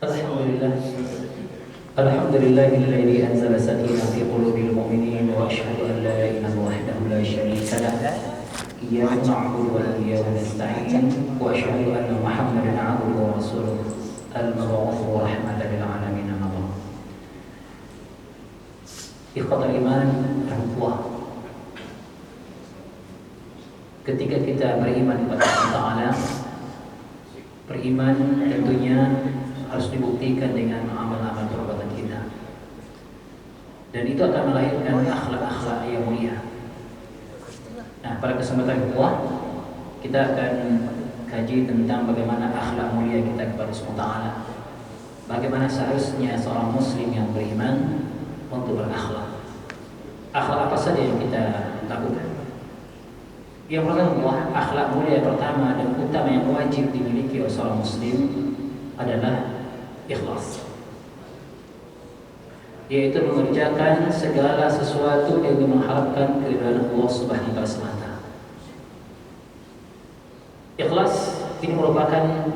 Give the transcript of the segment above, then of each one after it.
Alhamdulillah. Alhamdulillahilladzi anzala sakinah fi qulubil mu'minin wa asyhadu an la ilaha wahdahu la syarika lah. Iyyaka na'budu wa iyyaka nasta'in wa asyhadu anna Muhammadan 'abduhu wa rasuluh al-mab'uts rahmatan lil alamin. Ikhwatul iman rahmatullah. Ketika kita beriman kepada Allah Ta'ala, beriman tentunya harus dibuktikan dengan amal-amal perbuatan kita, dan itu akan melahirkan akhlak-akhlak yang mulia. Nah, pada kesempatan kedua kita akan kaji tentang bagaimana akhlak mulia kita kepada Allah Ta'ala, bagaimana seharusnya seorang muslim yang beriman untuk berakhlak. Akhlak apa saja yang kita lakukan? Yang pertama, akhlak mulia pertama dan utama yang wajib dimiliki oleh seorang muslim adalah ikhlas, yaitu mengerjakan segala sesuatu yang mengharapkan keridhaan Allah Subhanahu wa taala semata. Ikhlas ini merupakan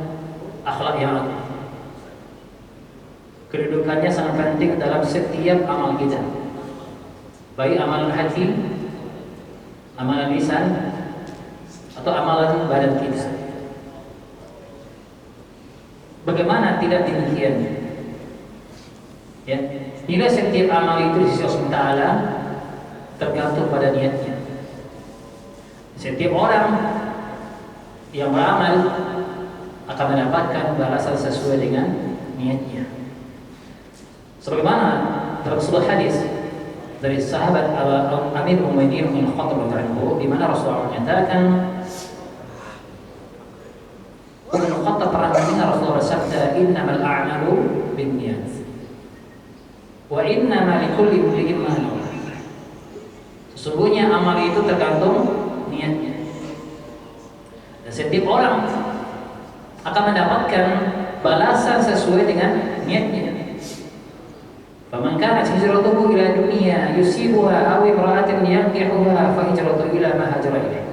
akhlak yang agung. Kedudukannya sangat penting dalam setiap amal kita, baik amalan hati, amalan lisan, atau amalan badan kita. Bagaimana tidak demikian? Ya, nilai setiap amal itu di sisi Allah Ta'ala tergantung pada niatnya. Setiap orang yang beramal akan mendapatkan balasan sesuai dengan niatnya. Sebagaimana dalam sebuah hadis dari sahabat Amir Mu'minin bin Khattab radhiyallahu anhu, di mana Rasulullah menyatakan, Umar Khattab pernah mendengar Rasulullah bersabda, "Innamal a'malu binniyat, wa innama likulli imri'in ma nawa." Sesungguhnya amal itu tergantung niatnya, dan setiap orang akan mendapatkan balasan sesuai dengan niatnya. Faman kanat hijratuhu ila dunya yusibuha aw imra'atin yankihuha fa hijratuhu ila ma hajara ilaih.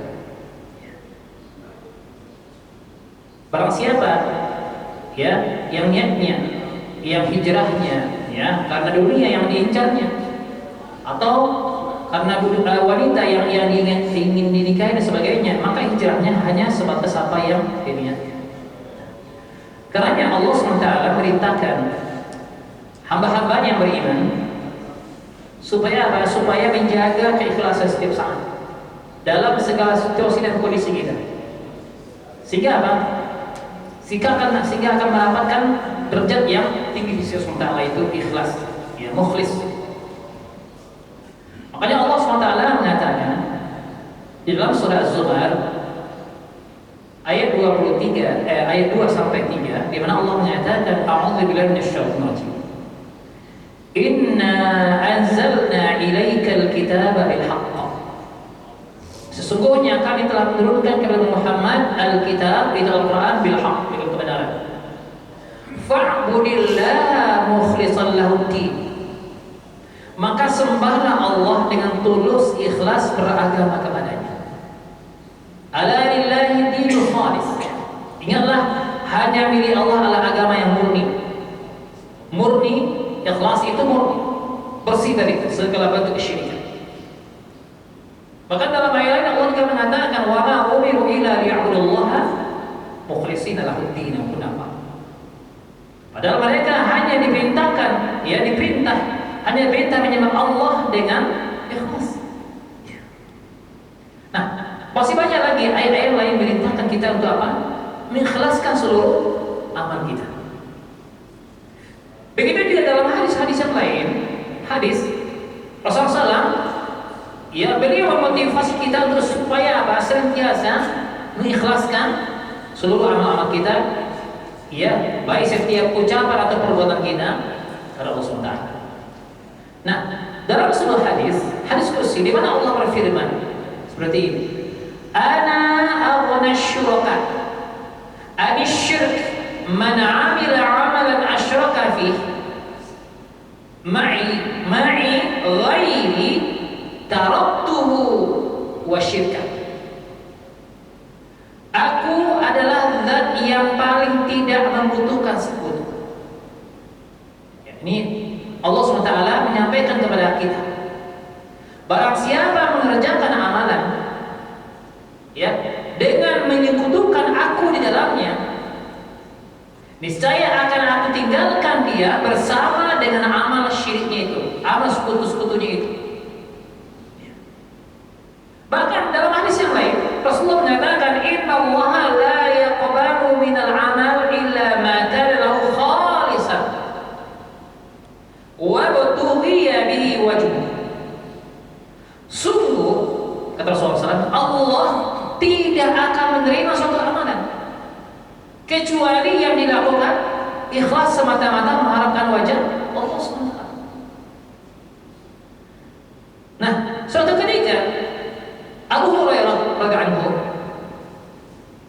Barang siapa ya yang niatnya, yang hijrahnya ya karena dunia yang diincarnya, atau karena wanita yang ingin dinikahi dan sebagainya, maka hijrahnya hanya sebatas apa yang diniatkan. Karena Allah SWT merintahkan hamba-hambanya yang beriman supaya apa? Supaya menjaga keikhlasan setiap saat dalam segala situasi dan kondisi kita. Sehingga apa? Sehingga akan mendapatkan derajat yang tinggi di sisi Allah Ta'ala, itu ikhlas, ya, mukhlis. Makanya Allah SWT mengatakan di dalam surah Az-Zumar ayat 23 ayat 2 sampai 3, di mana Allah menyatakan, a'udzubillahi minasyaitonir rajim. Inna anzalna ilaikal kitaba bil haqq. Sesungguhnya kami telah menurunkan kepada Muhammad al-kitab di Al-Qur'an bil haqq, dengan kebenaran. Fa'budillaha mukhlishan lahud-din. Maka sembahlah Allah dengan tulus ikhlas beragama kepadanya. Ala lillahi dinul khalis. Ingatlah, hanya milik Allah adalah agama yang murni. Murni, ikhlas itu murni, bersih dari segala bentuk kesyirikan. Bahkan dalam ayat lain Allah juga mengatakan, wa ma umiru illa liya'budullaha mukhlishina lahud-din hunafa. Padahal mereka hanya diperintah menyembah Allah dengan ikhlas. Nah, masih banyak lagi ayat-ayat lain merintahkan kita untuk apa? Mengikhlaskan seluruh amal kita. Begitu juga dalam hadis-hadis yang lain, hadis Rasulullah SAW, ya, beliau memotivasi kita untuk supaya apa? Senantiasa mengikhlaskan seluruh amal-amal kita, ya, baik setiap ucapan atau perbuatan kita kepada Allah SWT. Nah, dalam sebuah hadis kursi, di mana Allah berfirman seperti ini, Ana aghna syuraka anisyirk man amila amalan asyraka fih ma'i ghairi taraktuhu wa syirka. Aku adalah zat yang paling tidak membutuhkan sekutu. Ini Allah SWT menyampaikan kepada kita, barang siapa mengerjakan amalan ya dengan menyekutukan aku di dalamnya, niscaya akan aku tinggalkan dia bersama dengan amal syiriknya itu, amal sekutu-sekutunya itu. Bahkan dalam hadis yang lain Rasulullah menyatakan, innallaha la yaqbalu minal amal illa ma kana lahu khalisan wa butughiya bihi wajhuh. Sungguh, kata Rasulullah SAW, Allah tidak akan menerima suatu amalan kecuali yang dilakukan ikhlas semata-mata mengharapkan wajah Allah SWT. Nah, suatu ketika Abu Hurairah radhiyallahu anhu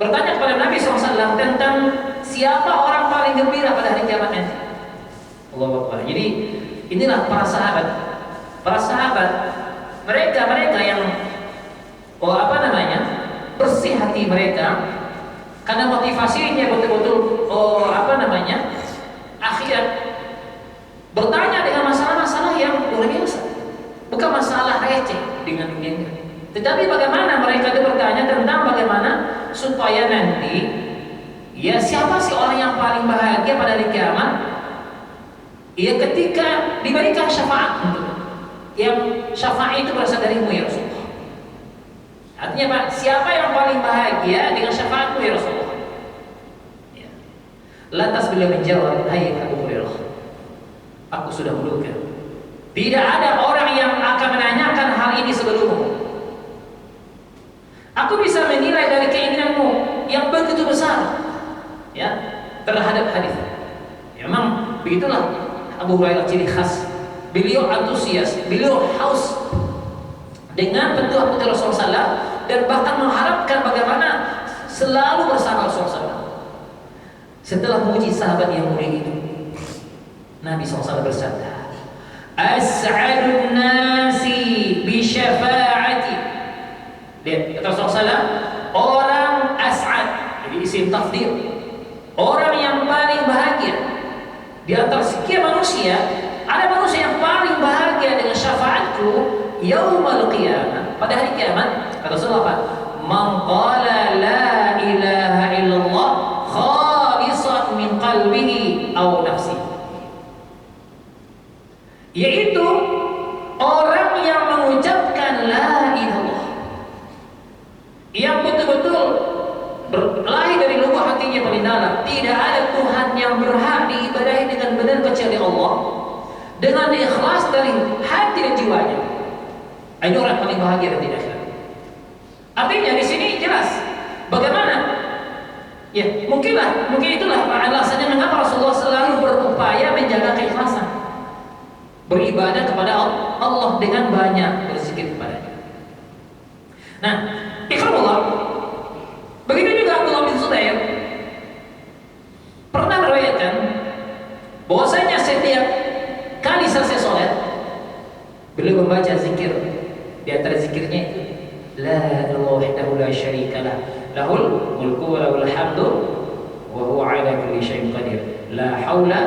bertanya kepada Nabi SAW tentang siapa orang paling gembira pada hari kiamat nanti. Allahu Akbar. Jadi inilah para sahabat mereka yang bersih hati mereka karena motivasinya betul-betul akhirat, bertanya dengan masalah-masalah yang luar biasa, bukan masalah receh dengan dunia, tetapi bagaimana mereka itu bertanya tentang bagaimana supaya nanti ya siapa sih orang yang paling bahagia pada hari kiamat, ya ketika diberikan syafaat untuk yang syafaat itu berasal darimu ya Rasulullah. Artinya Pak, siapa yang paling bahagia dengan syafaatmu ya Rasulullah? Ya. Lantas beliau menjawab, hai Abu Hurairah, aku sudah menduga tidak ada orang yang akan menanyakan hal ini sebelummu. Aku bisa menilai dari keinginanmu yang begitu besar ya terhadap hadis. Ya, memang begitulah Abu Hurairah, ciri khas beliau antusias, beliau haus dengan petua-petua Rasulullah SAW dan bahkan mengharapkan bagaimana selalu bersama Rasulullah SAW. Setelah memuji sahabat yang mulia itu, Nabi SAW bersabda, as'adun nasi bi syafaati. Lihat, kata Rasulullah SAW, orang as'ad, jadi isim tafdhil, orang yang paling bahagia di antara sekian manusia. Ada manusia yang paling bahagia dengan syafaatku yaumul qiyamah, pada hari kiamat. Kata Rasulullah, man qala la ilaha illallah khalisan min qalbihi aw nafsihi, yaitu orang yang mengucapkan la ilallah, yang betul-betul berlahir dari lubuk hatinya paling dalam, tidak ada Tuhan yang berhak diibadahi dengan benar kecuali Allah, dengan ikhlas dari hati dan jiwanya. Ini orang paling bahagia dan tidak akhirat. Artinya di sini jelas bagaimana? Ya, mungkin itulah alasannya mengapa Rasulullah selalu berupaya menjaga keikhlasan, beribadah kepada Allah dengan banyak berzikir kepadanya. Nah, ikhlas, begitu juga Abdullah bin Zubair pernah meriwayatkan bahwasanya setiap kali selesai sholat beliau membaca zikir. Di antara zikirnya itu la ilaha wahdahu la syarika lah, lahul mulku wa lahul hamdu wa huwa ala kulli syai'in qadir, la haula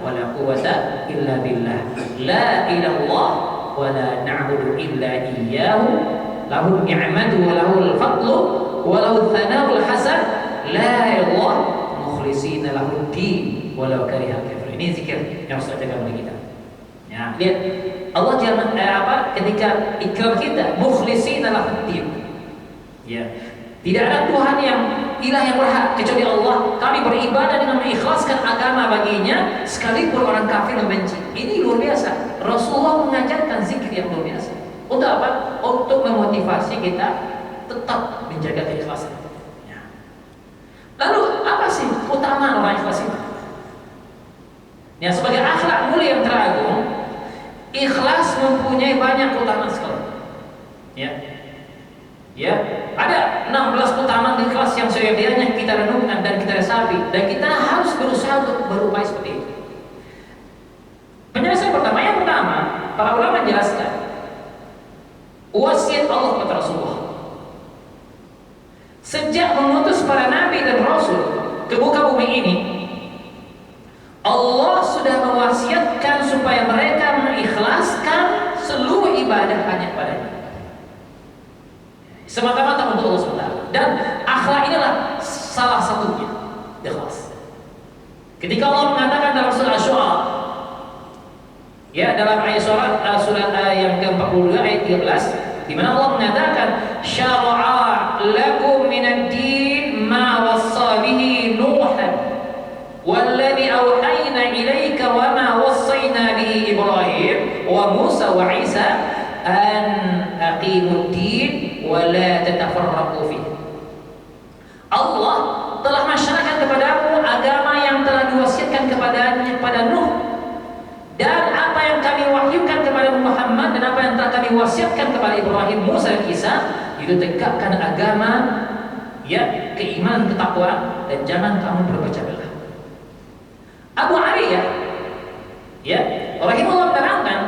wa la quwwata illa billah, la ilallah wa la na'budu illa iyyahu, lahul ni'matu wa lahul fadlu wa lahul thana'ul hasan, la ilallah mukhlishina lahud din walau karihal kafirun. Ini zikir yang harus kita bagi kita. Ya, lihat Allah jangan ketika ikram kita mukhlishina lahuddin. Ya. Tidak ada Tuhan yang ilah yang berhak kecuali Allah. Kami beribadah dengan mengikhlaskan agama baginya sekalipun orang kafir membenci. Ini luar biasa. Rasulullah mengajarkan zikir yang luar biasa. Untuk apa? Untuk memotivasi kita tetap menjaga keikhlasan. Ya. Lalu apa sih utama orang ikhlas itu? Ya, sebagai akhlak mulia yang teragung, ikhlas mempunyai banyak keutamaan sekali. Ya, ada 16 keutamaan ikhlas yang seyogianya kita renungkan dan kita resapi, dan kita harus berusaha untuk berupaya seperti itu. Penjelasan pertama, yang pertama, para ulama menjelaskan wasiat Allah kepada Rasulullah. Sejak mengutus para nabi dan rasul ke muka bumi ini, Allah sudah mewasiatkan beribadah hanya kepadanya, semata-mata untuk Allah SWT. Dan akhlak inilah salah satunya ikhlas. Ketika Allah mengatakan dalam surah Asy-Syu'ara, ya, dalam ayat surat yang ke-42 ayat 13, di mana Allah mengatakan syara'a lakum minad din ma wassa bihi nuhan walladzi awhayna ilaika wa ma wassayna bihi Ibrahim wa Musa wa Isa an aqimud din wa la tatafarraqu fihi. Allah telah masyarakat kepadamu agama yang telah diwasiatkan kepada Nuh, dan apa yang kami wahyukan kepada Muhammad, dan apa yang telah kami wasiatkan kepada Ibrahim, Musa, dan Isa, itu tegakkan agama, ya, keimanan, ketakwaan, dan jangan kamu berpecah belah. Abu Aliyah, ya, rahimahullah menerangkan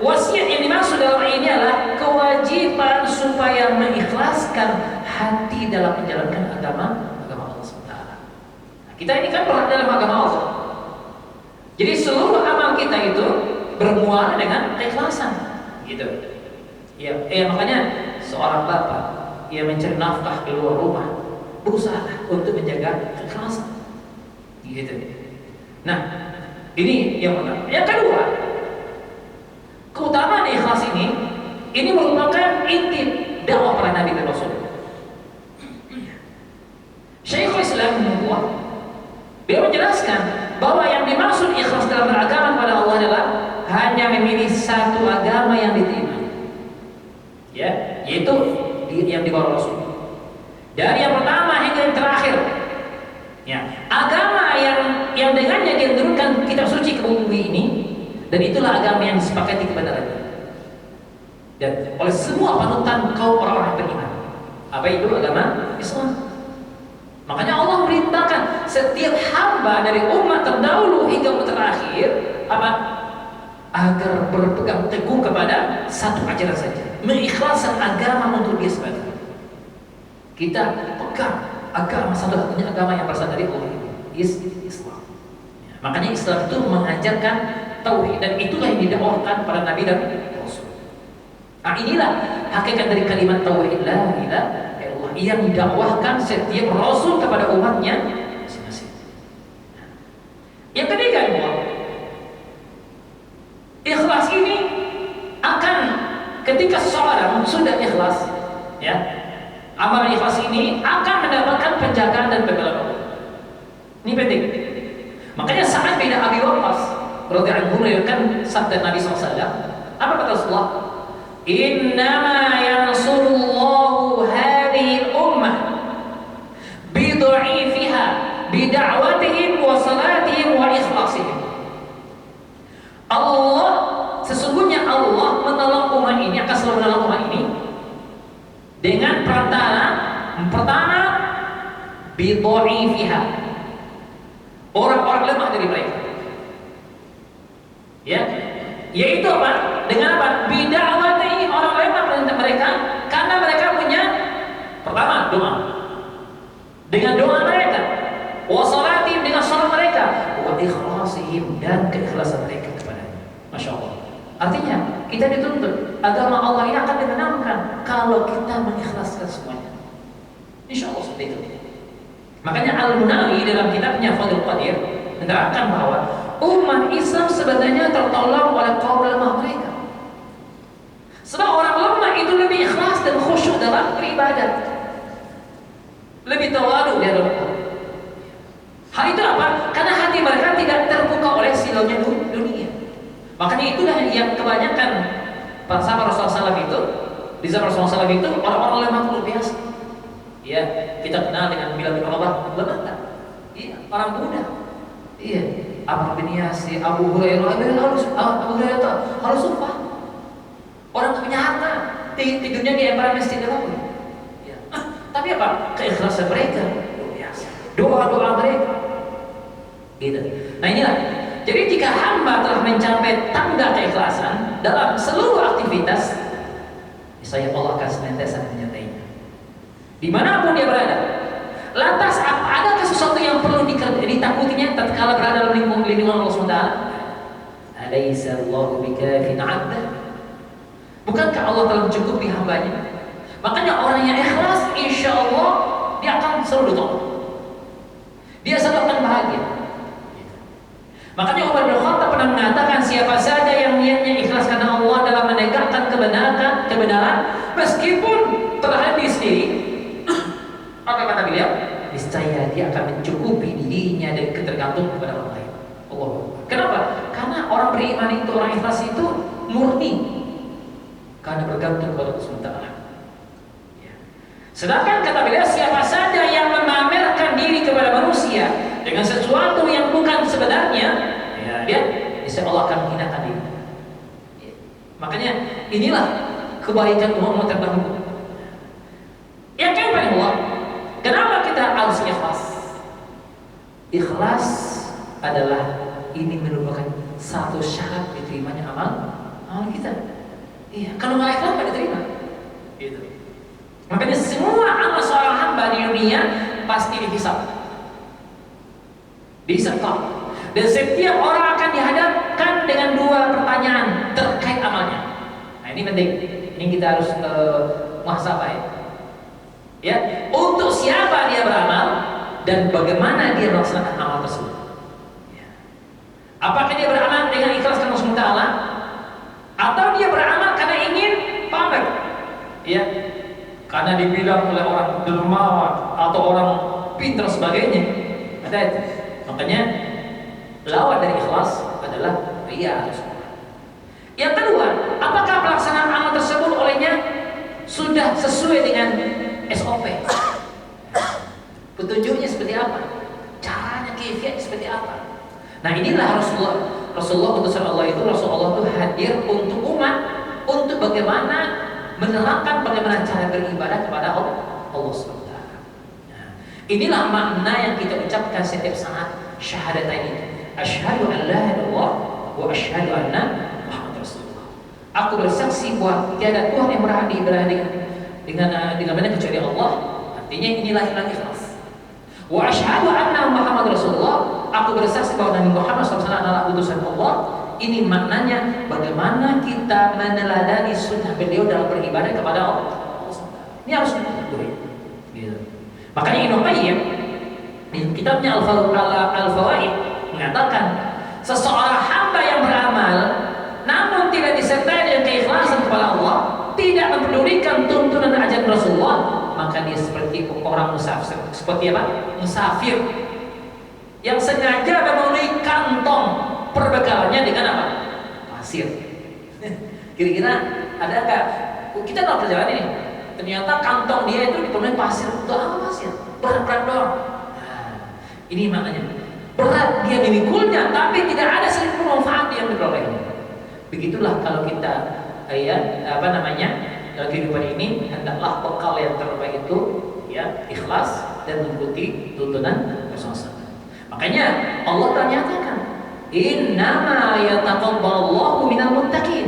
wasiat yang dimaksud dalam ayat ini adalah kewajiban supaya mengikhlaskan hati dalam menjalankan agama Allah SWT. Nah, kita ini kan berada dalam agama Allah. Jadi seluruh amal kita itu bermuara dengan keikhlasan, gitu. Ya, makanya seorang bapak yang mencari nafkah keluar rumah berusaha untuk menjaga keikhlasan, gitu. Nah, ini yang pertama. Yang kedua, keutamaan ikhlas ini merupakan inti dakwah para nabi dan rasul. Syekhul Islam membuat, beliau menjelaskan bahwa yang dimaksud ikhlas dalam beragama kepada Allah adalah hanya memilih satu agama yang diterima, ya, yaitu yang dibawa Rasul. Dari yang pertama hingga yang terakhir, ya, agama yang dengannya dia menurunkan kitab suci ke bumi ini, dan itulah agama yang disepakati kebenarannya dan oleh semua panutan kaum orang-orang beriman. Apa itu agama Islam? Makanya Allah merintahkan setiap hamba dari umat terdahulu hingga umat terakhir apa? Agar berpegang teguh kepada satu ajaran saja, mengikhlaskan agama untuk dia semata. Kita pegang agama satu-satunya agama yang berasal dari Allah, Islam. Ya, makanya Islam itu mengajarkan tauhid, dan itulah yang didakwahkan para nabi dan rasul. Nah, inilah hakikat dari kalimat tauhid, la ilaha yang didakwahkan setiap rasul kepada umatnya masing-masing. Yang ketiga, ikhlas ini akan ketika seseorang sudah ikhlas, ya, amal ikhlas ini akan mendapatkan penjagaan dan pembelaan Allah. Ini penting. Makanya Sa'ad bin Abi Waqqas radhiyallahu anhu meriwayatkan sabda Nabi SAW. Apa kata Rasulullah? Innama yansurullahu hadhihi al-ummah bidha'ifiha bida'watihim wa salatihim wa ikhlasihim. Allah, sesungguhnya Allah menolong umat ini, akan selalu menolong umat ini dengan perantara pertama bidha'ifiha, orang-orang lemah dari mereka, ya, yaitu apa? Dengan apa? Bida'watihim, orang lemah mereka, karena mereka punya pertama doa, dengan doa mereka, wa salatihim, dengan salat mereka, wa ikhlasihim, dan keikhlasan mereka kepada-Nya. Masya Allah. Artinya kita dituntut agama Allah ini akan dimenangkan kalau kita mengikhlaskan semuanya. Insya Allah seperti itu. Makanya Al-Munawi dalam kitabnya Fadhil Qadir menerangkan bahwa umat Islam sebenarnya tertolong oleh kaum lemah mereka. Sebab orang lemah itu lebih ikhlas dan khusyuk dalam beribadat, lebih tawadu di hadapan Allah. Hal itu apa? Karena hati mereka tidak terbuka oleh silaunya dunia. Makanya itulah yang kebanyakan para sahabat Rasulullah SAW itu, di zaman Rasulullah SAW itu orang-orang lemah luar biasa. Ya, kita kenal dengan Bilal bin Rabah, lemah kan? Iya, orang muda. Iya, Abu bin Yasir, Abu Hurairah, Abu Hurairah harus sumpah. Orang tak punya harta, tidurnya di emperan masjid Nabawi. Ya. Tapi apa? Keikhlasan mereka luar biasa. Doa-doa mereka. Gitu. Nah inilah. Jadi jika hamba telah mencapai tanda keikhlasan dalam seluruh aktivitas, niscaya Allah akan senantiasa menyertainya, dimanapun dia berada. Lantas adakah sesuatu yang perlu ditakutinya tatkala berada dalam lindungan Allah SWT? Alaysa Allahu bikafin 'abdah? Bukankah Allah telah mencukupi hambanya? Makanya orang yang ikhlas, insya Allah dia akan selalu ditolong. Dia selalu akan bahagia. Makanya Umar bin Khattab pernah mengatakan, siapa saja yang niatnya ikhlas karena Allah dalam menegakkan kebenaran, meskipun terhadap diri sendiri, apa kata beliau? Niscaya dia akan mencukupi dirinya dari ketergantungan kepada orang lain. Allah. Kenapa? Karena orang beriman itu, orang ikhlas itu murni karena bergantung kepada Allah SWT. Ya. Sedangkan kata beliau, siapa saja yang memamerkan diri kepada manusia dengan sesuatu yang bukan sebenarnya, ya, dia insya Allah akan menghinakan diri. Ya. Makanya inilah kebaikan umat terdahulu. Yang kedua, Allah, kenapa kita harus ikhlas? Ikhlas adalah ini merupakan satu syarat diterimanya amal kita. Iya, kalau nggak ikhlas nggak diterima. Gitu. Makanya semua amal seorang hamba di dunia pasti dihisab, disekap, dan setiap orang akan dihadapkan dengan dua pertanyaan terkait amalnya. Nah ini penting. Ini kita harus muhasabah ya. Ya, untuk siapa dia beramal dan bagaimana dia melaksanakan amal tersebut. Ya. Apakah dia beramal dengan ikhlas karena Allah Taala, atau dia beramal karena ingin pamer? Ya, karena dibilang oleh orang dermawan atau orang pintar sebagainya. Ada itu. Makanya lawan dari ikhlas adalah riya. Yang kedua, apakah pelaksanaan amal tersebut olehnya sudah sesuai dengan SOP? Petunjuknya seperti apa? Caranya, kaifiatnya seperti apa? Nah inilah Rasulullah utusan Allah itu, Rasulullah itu hadir untuk umat, untuk bagaimana menerangkan bagaimana cara beribadah kepada Allah SWT. Nah, inilah makna yang kita ucapkan setiap saat syahadatain itu. Asyhadu an la ilaha illallah wa asyhadu anna Muhammadar Rasulullah. Aku bersaksi bahwa tiada Tuhan yang berhak diibadahi dengan mana kecuali Allah. Artinya inilah ikhlas. Wa asyhadu anna Muhammadar Rasulullah. Aku bersaksi bahwa Nabi Muhammad SAW adalah utusan Allah. Ini maknanya bagaimana kita meneladani sunnah beliau dalam beribadah kepada Allah. Ini harus diketahui. Gitu. Makanya Ibnu Qayyim di kitabnya Al-Fawaid mengatakan, seseorang hamba yang beramal namun tidak disertai dengan keikhlasan kepada Allah, tidak mempedulikan tuntunan ajaran Rasulullah, maka dia seperti orang musafir. Seperti apa? Musafir yang sengaja memenuhi kantong perbekalannya dengan apa? Pasir. Kira-kira ada nggak? Kita dalam perjalanan ini, ternyata kantong dia itu dipenuhi pasir. Untuk apa pasir? Berat-berat doang. Nah, ini maknanya berat dia memikulnya, tapi tidak ada sedikit pun manfaat yang diperolehnya. Begitulah kalau kita dalam kehidupan ini, hendaklah bekal yang terbaik itu ya ikhlas dan mengikuti tuntunan Rasulullah. Makanya Allah ternyatakan, innama yataqabbalullahu minal muttaqin.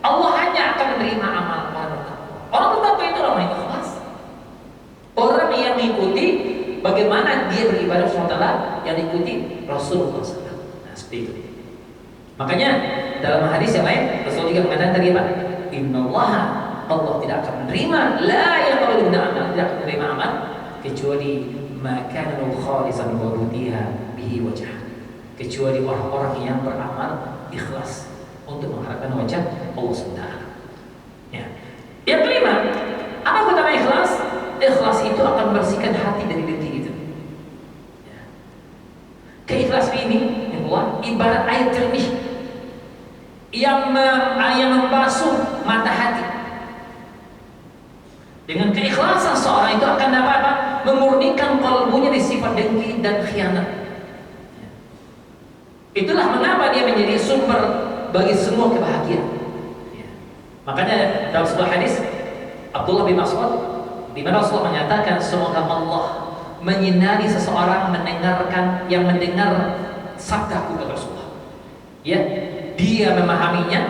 Allah hanya akan menerima amal orang bertakwa. Orang bertakwa itu orang yang ikhlas. Orang yang mengikuti bagaimana dia beribadah SWT, yang diikuti Rasulullah SAW. Nah, seperti itu. Makanya dalam hadis yang lain Rasul juga mengatakan tadi apa? Innallaha, Allah tidak akan menerima la yaqbalu min amal, tidak akan menerima amal kecuali maka khalisan wa rudiha bihi wajah, kecuali orang-orang yang beramal ikhlas untuk mengharapkan wajah Allah SWT. Ya. Yang kelima, apa kata ikhlas? Ikhlas itu akan membersihkan hati dari dengki itu. Ya. Keikhlasan ini ibarat air jernih yang membasuh mata hati. Dengan keikhlasan seorang itu akan dapat apa? Memurnikan kalbunya dari sifat dengki dan khianat. Itulah mengapa dia menjadi sumber bagi semua kebahagiaan. Makanya dalam sebuah hadis Abdullah bin Mas'ud, di mana Rasulullah menyatakan, semoga Allah menyinari seseorang yang mendengar sabdaku kata Rasulullah. Ya, dia memahaminya,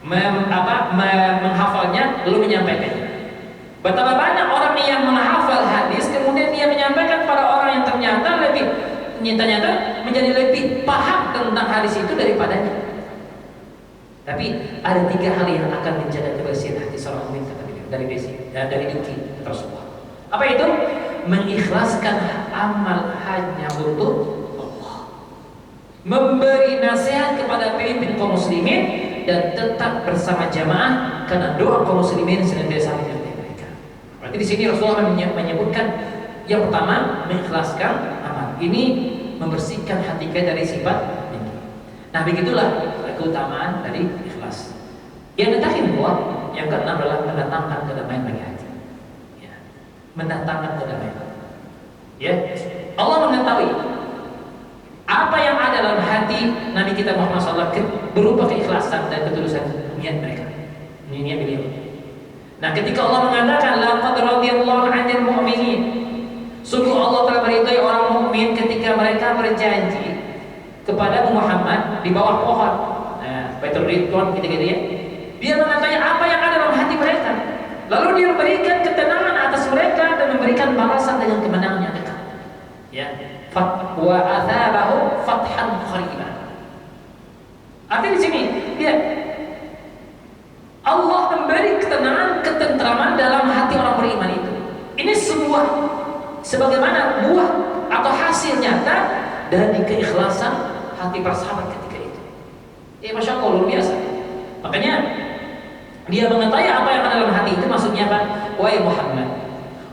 menghafalnya, lalu menyampaikannya. Betapa banyak orang yang menghafal hadis kemudian dia menyampaikan kepada orang yang ternyata menjadi lebih paham tentang hadis itu daripadanya. Tapi ada 3 hal yang akan menjaga kebersihan hati seorang mukmin kata beliau dari duki tersebut. Apa itu? Mengikhlaskan amal hanya untuk Allah. Memberi nasihat kepada pemimpin kaum muslimin dan tetap bersama jamaah karena doa kaum muslimin senantiasa menyertai mereka. Berarti di sini Rasulullah menyebutkan yang pertama mengikhlaskan amal. Ini membersihkan hati kita dari sifat dengki. Nah, begitulah keutamaan dari ikhlas. Yang terakhir yang keenam adalah mendatangkan kedamaian bagi hati. Ya. Mendatangkan kedamaian. Ya. Allah mengetahui apa yang ada dalam hati Nabi kita Muhammad SAW berupa keikhlasan dan ketulusan niat mereka. Ini niat beliau. Nah, ketika Allah mengatakan laqad radhiyallahu 'anil mu'minin, sungguh Allah telah meridai orang mukmin ketika mereka berjanji kepada Muhammad di bawah pohon. Baitul Ridwan ketika dia mengatakan apa yang ada dalam hati mereka, lalu dia memberikan ketenangan atas mereka dan memberikan balasan dengan kemenangan yang dekat. Ya, wa athabahu fathan qariba. Artinya di sini dia Allah memberi ketenangan, ketentraman dalam hati orang beriman itu. Ini sebuah sebagaimana buah atau hasil nyata dari keikhlasan hati para sahabat ketika itu. Masya Allah, luar biasa. Makanya dia mengetahui apa yang ada dalam hati itu. Maksudnya apa? Wahai Muhammad,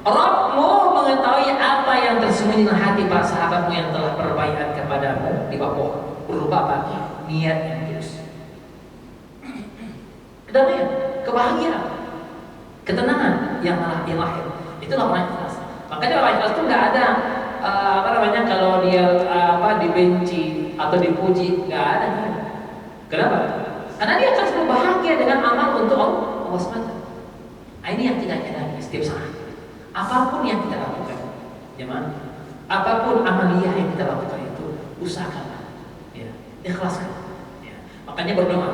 Rabbmu mengetahui apa yang tersembunyi dalam hati para sahabatmu yang telah berbaiat kepadamu di bawah pohon. Berupa apa? Niat yang tulus, kedamaian, kebahagiaan, ketenangan yang lahir. Itulah orang ikhlas. Makanya orang ikhlas itu nggak ada kalau dia dibenci atau dipuji, nggak ada. Kenapa? Karena dia akan selalu bahagia dengan amal untuk Allah SWT. Ini yang kita nyadari setiap saat. Apapun yang kita lakukan, apapun amaliyah yang kita lakukan itu, usahakanlah, ikhlaskan. Makanya berdoa,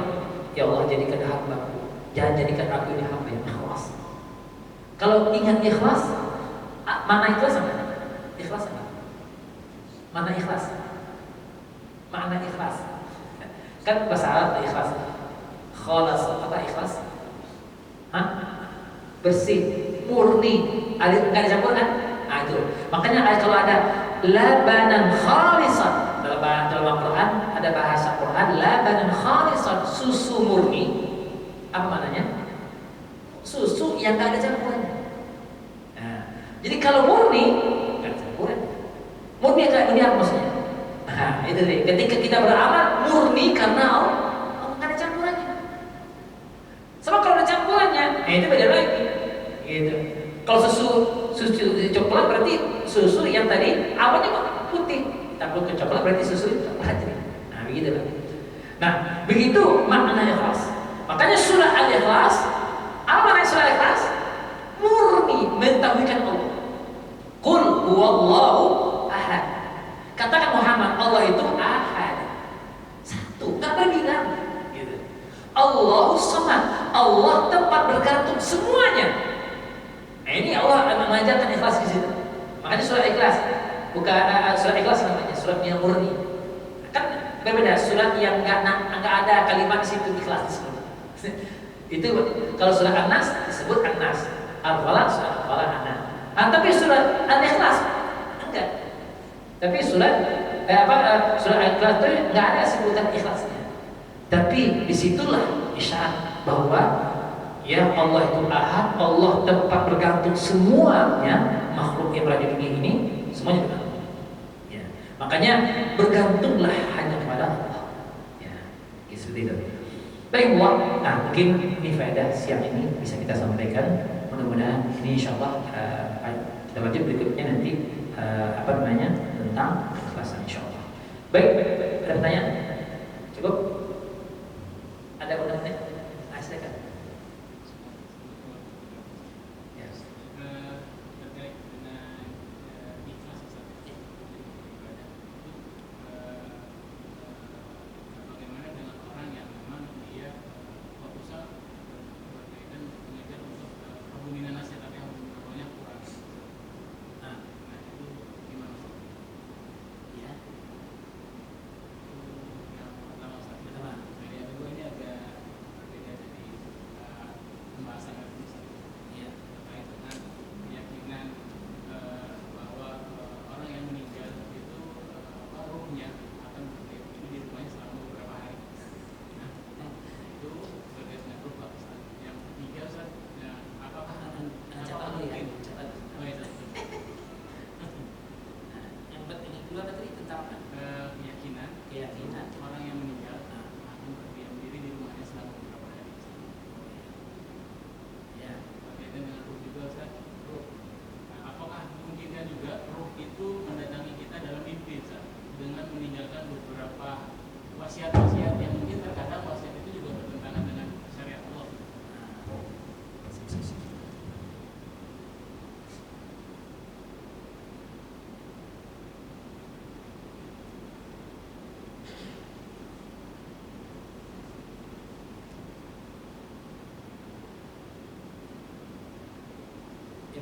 ya Allah jadikan hamba-Mu, jangan jadikan aku ini hamba yang ikhlas. Kalau ingat ikhlas, mana ikhlas apa? Ikhlas apa? Mana ikhlas? Makna ikhlas. Kan bahasa Arab ikhlas. Khalas, apa ikhlas? Bersih, murni, ada enggak dicampur kan? Nah itu. Makanya kalau ada labanan khalisan dalam Al-Quran, ada bahasa Quran labanan khalisan, susu murni. Apa maknanya? Susu yang enggak ada campurannya. Nah, jadi kalau murni enggak ada campuran. Murni apa maksudnya? Nah, itu deh. Ketika kita beramal murni karena Allah enggak ada campurannya. Sama kalau ada campurannya, itu beda lagi. Gitu. Kalau susu coklat berarti susu yang tadi awalnya putih, tapi ke coklat berarti susu coklat. Nah, begitu lah. Nah, begitu makna ikhlas. Makanya surah Al-Ikhlas, apa makna surah Al-Ikhlas? Murni mentauhidkan Allah. Qul huwallahu ahad. Katakan Muhammad, Allah itu ahad. Satu, enggak berbilang. Gitu. Allahu samad. Allah tempat bergantung semuanya. Nah, ini Allah mengajarkan ikhlas di situ. Makanya surah Ikhlas, bukan surah Ikhlas namanya, surat yang murni. Kan berbeda, surat yang enggak ada kalimat di situ ikhlas disebut. Itu kalau surah An-Nas disebut An-Nas, Al-Falaq surah Al-Falaq An-Nas. Tapi surat Al-Ikhlas enggak. Tapi surat Al-Ikhlas itu enggak ada sebutan ikhlasnya. Tapi disitulah isyarat bahwa ya Allah itu ahad, Allah tempat bergantung semuanya makhluk yang berada di dunia ini, semuanya bergantung. Ya. Makanya bergantunglah hanya kepada Allah. Ya, seperti itu. Baik, nah mungkin ini faedah siang ini bisa kita sampaikan. Mudah-mudahan ini insyaallah kita lanjut berikutnya nanti tentang keikhlasan insyaallah. Baik, ada pertanyaan? Cukup? Ada pertanyaan? Silakan.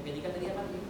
P3 tadi apa?